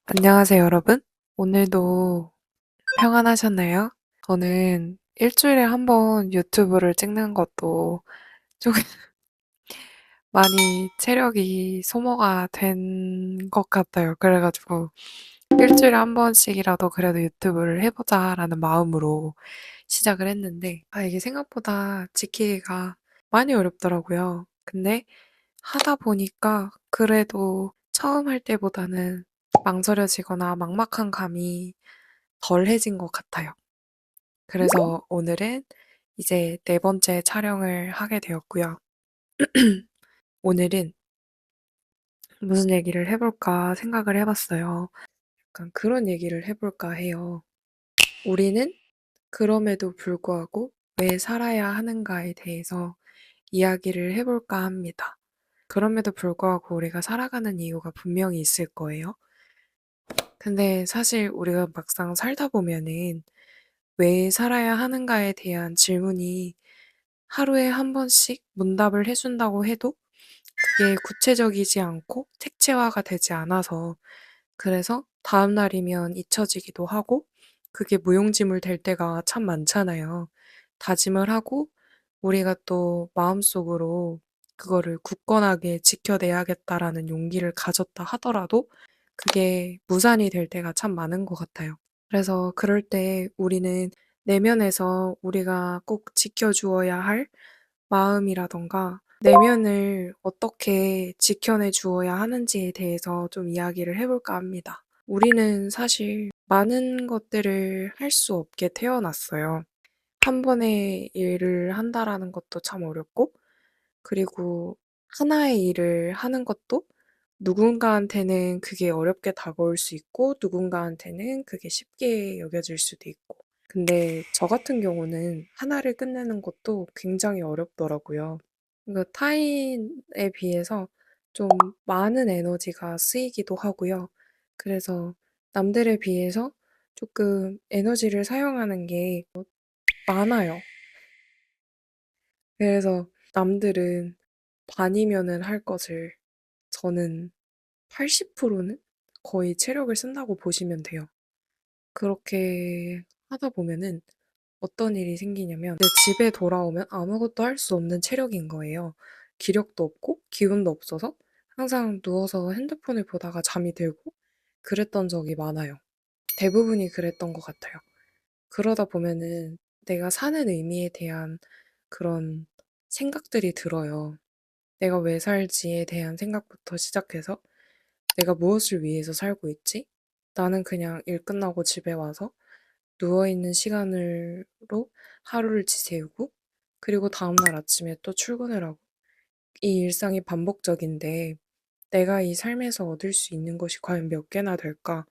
안녕하세요, 여러분. 오늘도 평안하셨나요? 저는 일주일에 한 번 유튜브를 찍는 것도 조금 많이 체력이 소모가 된 것 같아요. 그래가지고 일주일에 한 번씩이라도 그래도 유튜브를 해보자라는 마음으로 시작을 했는데, 이게 생각보다 지키기가 많이 어렵더라고요. 근데 하다 보니까 그래도 처음 할 때보다는 망설여지거나 막막한 감이 덜해진 것 같아요. 그래서 오늘은 이제 네 번째 촬영을 하게 되었고요. 오늘은 무슨 얘기를 해볼까 생각을 해봤어요. 약간 그런 얘기를 해볼까 해요. 우리는 그럼에도 불구하고 왜 살아야 하는가에 대해서 이야기를 해볼까 합니다. 그럼에도 불구하고 우리가 살아가는 이유가 분명히 있을 거예요. 근데 사실 우리가 막상 살다 보면은 왜 살아야 하는가에 대한 질문이 하루에 한 번씩 문답을 해준다고 해도 그게 구체적이지 않고 색채화가 되지 않아서 그래서 다음 날이면 잊혀지기도 하고 그게 무용지물 될 때가 참 많잖아요. 다짐을 하고 우리가 또 마음속으로 그거를 굳건하게 지켜내야겠다라는 용기를 가졌다 하더라도 그게 무산이 될 때가 참 많은 것 같아요. 그래서 그럴 때 우리는 내면에서 우리가 꼭 지켜주어야 할 마음이라던가 내면을 어떻게 지켜내 주어야 하는지에 대해서 좀 이야기를 해볼까 합니다. 우리는 사실 많은 것들을 할 수 없게 태어났어요. 한 번에 일을 한다라는 것도 참 어렵고, 그리고 하나의 일을 하는 것도 누군가한테는 그게 어렵게 다가올 수 있고, 누군가한테는 그게 쉽게 여겨질 수도 있고. 근데 저 같은 경우는 하나를 끝내는 것도 굉장히 어렵더라고요. 타인에 비해서 좀 많은 에너지가 쓰이기도 하고요. 그래서 남들에 비해서 조금 에너지를 사용하는 게 많아요. 그래서 남들은 반이면은 할 것을 저는 80%는 거의 체력을 쓴다고 보시면 돼요. 그렇게 하다 보면은 어떤 일이 생기냐면 내 집에 돌아오면 아무것도 할 수 없는 체력인 거예요. 기력도 없고 기운도 없어서 항상 누워서 핸드폰을 보다가 잠이 들고 그랬던 적이 많아요. 대부분이 그랬던 것 같아요. 그러다 보면은 내가 사는 의미에 대한 그런 생각들이 들어요. 내가 왜 살지에 대한 생각부터 시작해서 내가 무엇을 위해서 살고 있지? 나는 그냥 일 끝나고 집에 와서 누워있는 시간으로 하루를 지새우고, 그리고 다음날 아침에 또 출근을 하고, 이 일상이 반복적인데, 내가 이 삶에서 얻을 수 있는 것이 과연 몇 개나 될까?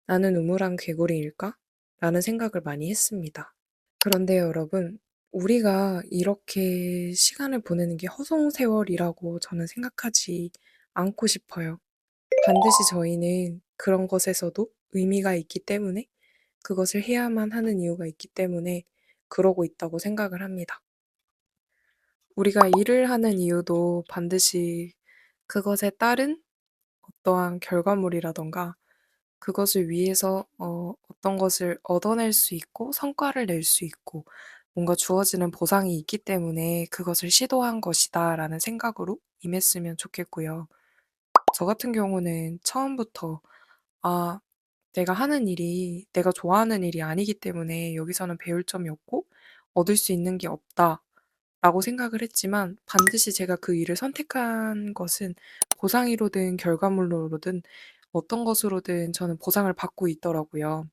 나는 우물안 개구리일까? 라는 생각을 많이 했습니다. 그런데 여러분, 우리가 이렇게 시간을 보내는 게 허송세월이라고 저는 생각하지 않고 싶어요. 반드시 저희는 그런 것에서도 의미가 있기 때문에 그것을 해야만 하는 이유가 있기 때문에 그러고 있다고 생각을 합니다. 우리가 일을 하는 이유도 반드시 그것에 따른 어떠한 결과물이라던가 그것을 위해서 어떤 것을 얻어낼 수 있고 성과를 낼 수 있고 뭔가 주어지는 보상이 있기 때문에 그것을 시도한 것이다라는 생각으로 임했으면 좋겠고요. 저 같은 경우는 처음부터 아, 내가 하는 일이 내가 좋아하는 일이 아니기 때문에 여기서는 배울 점이 없고 얻을 수 있는 게 없다라고 생각을 했지만 반드시 제가 그 일을 선택한 것은 보상이로든 결과물로든 어떤 것으로든 저는 보상을 받고 있더라고요.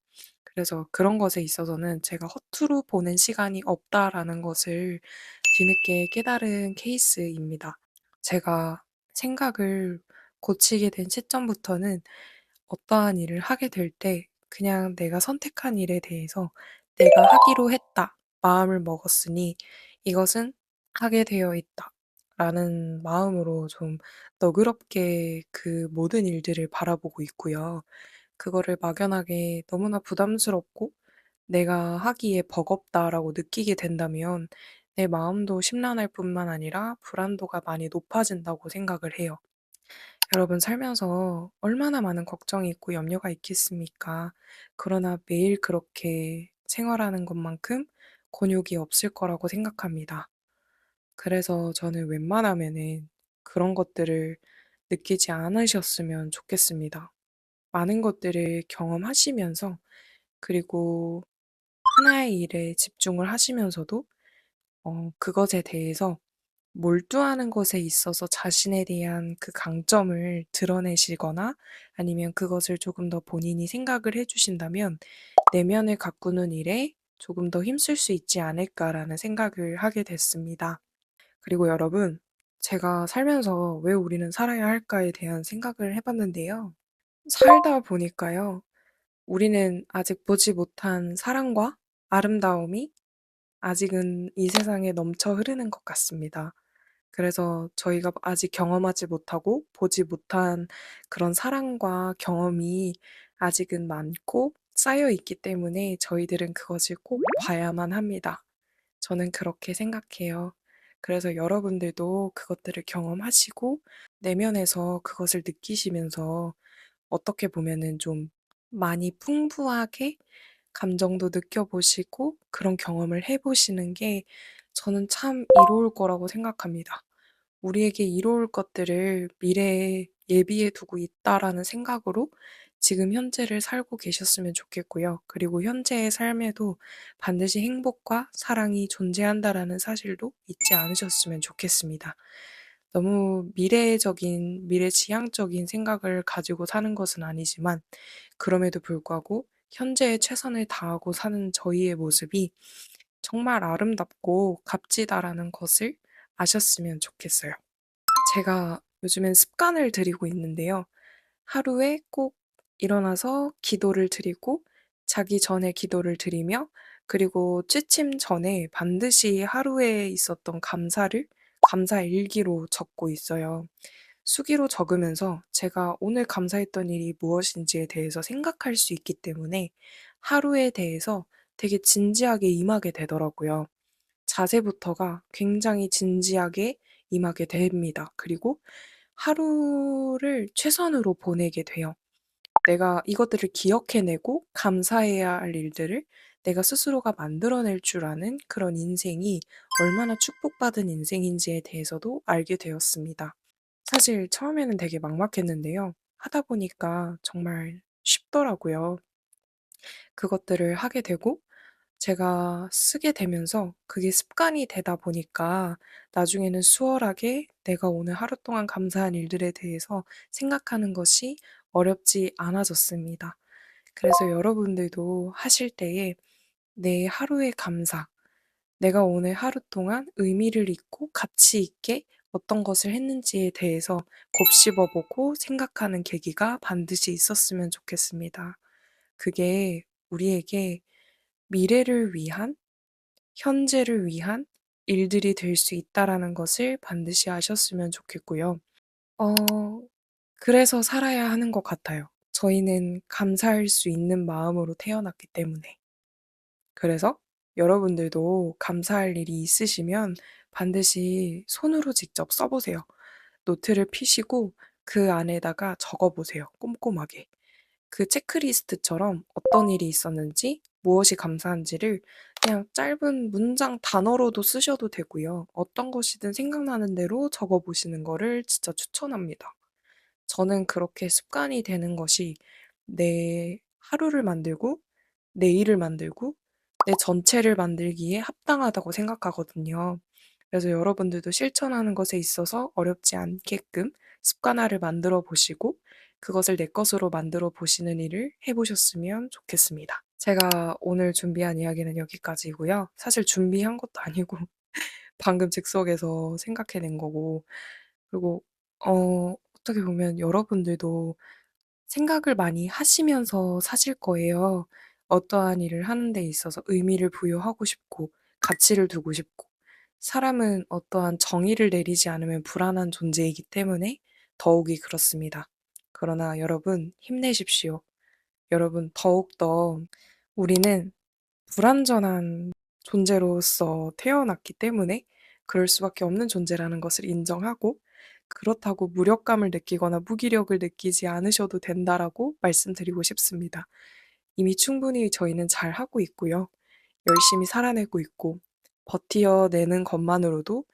그래서 그런 것에 있어서는 제가 허투루 보낸 시간이 없다라는 것을 뒤늦게 깨달은 케이스입니다. 제가 생각을 고치게 된 시점부터는 어떠한 일을 하게 될 때 그냥 내가 선택한 일에 대해서 내가 하기로 했다. 마음을 먹었으니 이것은 하게 되어 있다. 라는 마음으로 좀 너그럽게 그 모든 일들을 바라보고 있고요. 그거를 막연하게 너무나 부담스럽고 내가 하기에 버겁다라고 느끼게 된다면 내 마음도 심란할 뿐만 아니라 불안도가 많이 높아진다고 생각을 해요. 여러분 살면서 얼마나 많은 걱정이 있고 염려가 있겠습니까? 그러나 매일 그렇게 생활하는 것만큼 곤욕이 없을 거라고 생각합니다. 그래서 저는 웬만하면은 그런 것들을 느끼지 않으셨으면 좋겠습니다. 많은 것들을 경험하시면서 그리고 하나의 일에 집중을 하시면서도 그것에 대해서 몰두하는 것에 있어서 자신에 대한 그 강점을 드러내시거나 아니면 그것을 조금 더 본인이 생각을 해 주신다면 '내면을 가꾸는 일에 조금 더 힘쓸 수 있지 않을까.'라는 생각을 하게 됐습니다. 그리고 여러분, 제가 살면서 '왜 우리는 살아야 할까.'에 대한 생각을 해 봤는데요. 살다 보니까요. 우리는 아직 보지 못한 사랑과 아름다움이 아직은 이 세상에 넘쳐 흐르는 것 같습니다. 그래서 저희가 아직 경험하지 못하고 보지 못한 그런 사랑과 경험이 아직은 많고 쌓여 있기 때문에 저희들은 그것을 꼭 봐야만 합니다. 저는 그렇게 생각해요. 그래서 여러분들도 그것들을 경험하시고 내면에서 그것을 느끼시면서 어떻게 보면은 좀 많이 풍부하게 감정도 느껴보시고 그런 경험을 해 보시는 게 저는 참 이로울 거라고 생각합니다. 우리에게 이로울 것들을 미래에 예비해 두고 있다라는 생각으로 지금 현재를 살고 계셨으면 좋겠고요. 그리고 현재의 삶에도 반드시 행복과 사랑이 존재한다라는 사실도 잊지 않으셨으면 좋겠습니다. 너무 미래적인, 미래지향적인 생각을 가지고 사는 것은 아니지만 그럼에도 불구하고 현재에 최선을 다하고 사는 저희의 모습이 정말 아름답고 값지다라는 것을 아셨으면 좋겠어요. 제가 요즘엔 습관을 들이고 있는데요. 하루에 꼭 일어나서 기도를 드리고 자기 전에 기도를 드리며 그리고 취침 전에 반드시 하루에 있었던 감사를 감사 일기로 적고 있어요. 수기로 적으면서 제가 오늘 감사했던 일이 무엇인지에 대해서 생각할 수 있기 때문에 하루에 대해서 되게 진지하게 임하게 되더라고요. 자세부터가 굉장히 진지하게 임하게 됩니다. 그리고 하루를 최선으로 보내게 돼요. 내가 이것들을 기억해내고 감사해야 할 일들을 내가 스스로가 만들어낼 줄 아는 그런 인생이 얼마나 축복받은 인생인지에 대해서도 알게 되었습니다. 사실 처음에는 되게 막막했는데요. 하다 보니까 정말 쉽더라고요. 그것들을 하게 되고 제가 쓰게 되면서 그게 습관이 되다 보니까 나중에는 수월하게 내가 오늘 하루 동안 감사한 일들에 대해서 생각하는 것이 어렵지 않아졌습니다. 그래서 여러분들도 하실 때에 내 하루의 감사, 내가 오늘 하루 동안 의미를 있고 가치 있게 어떤 것을 했는지에 대해서 곱씹어 보고 생각하는 계기가 반드시 있었으면 좋겠습니다. 그게 우리에게 미래를 위한, 현재를 위한 일들이 될 수 있다라는 것을 반드시 아셨으면 좋겠고요. 어, 그래서 살아야 하는 것 같아요. 저희는 감사할 수 있는 마음으로 태어났기 때문에. 그래서 여러분들도 감사할 일이 있으시면 반드시 손으로 직접 써보세요. 노트를 피시고 그 안에다가 적어보세요. 꼼꼼하게. 그 체크리스트처럼 어떤 일이 있었는지, 무엇이 감사한지를 그냥 짧은 문장 단어로도 쓰셔도 되고요. 어떤 것이든 생각나는 대로 적어보시는 거를 진짜 추천합니다. 저는 그렇게 습관이 되는 것이 내 하루를 만들고, 내일을 만들고, 내 전체를 만들기에 합당하다고 생각하거든요. 그래서 여러분들도 실천하는 것에 있어서 어렵지 않게끔 습관화를 만들어 보시고 그것을 내 것으로 만들어 보시는 일을 해 보셨으면 좋겠습니다. 제가 오늘 준비한 이야기는 여기까지고요. 사실 준비한 것도 아니고 방금 즉석에서 생각해낸 거고 그리고 어떻게 보면 여러분들도 생각을 많이 하시면서 사실 거예요. 어떠한 일을 하는 데 있어서 의미를 부여하고 싶고 가치를 두고 싶고 사람은 어떠한 정의를 내리지 않으면 불안한 존재이기 때문에 더욱이 그렇습니다. 그러나 여러분 힘내십시오. 여러분 더욱더 우리는 불완전한 존재로서 태어났기 때문에 그럴 수밖에 없는 존재라는 것을 인정하고 그렇다고 무력감을 느끼거나 무기력을 느끼지 않으셔도 된다라고 말씀드리고 싶습니다. 이미 충분히 저희는 잘하고 있고요. 열심히 살아내고 있고, 버티어내는 것만으로도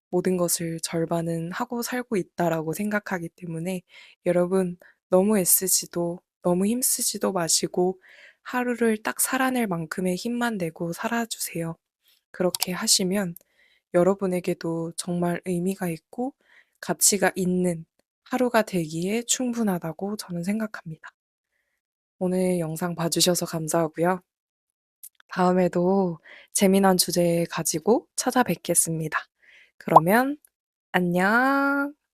모든 것을 절반은 하고 살고 있다라고 생각하기 때문에 여러분 너무 애쓰지도 너무 힘쓰지도 마시고 하루를 딱 살아낼 만큼의 힘만 내고 살아주세요. 그렇게 하시면 여러분에게도 정말 의미가 있고 가치가 있는 하루가 되기에 충분하다고 저는 생각합니다. 오늘 영상 봐주셔서 감사하고요. 다음에도 재미난 주제 가지고 찾아뵙겠습니다. 그러면 안녕.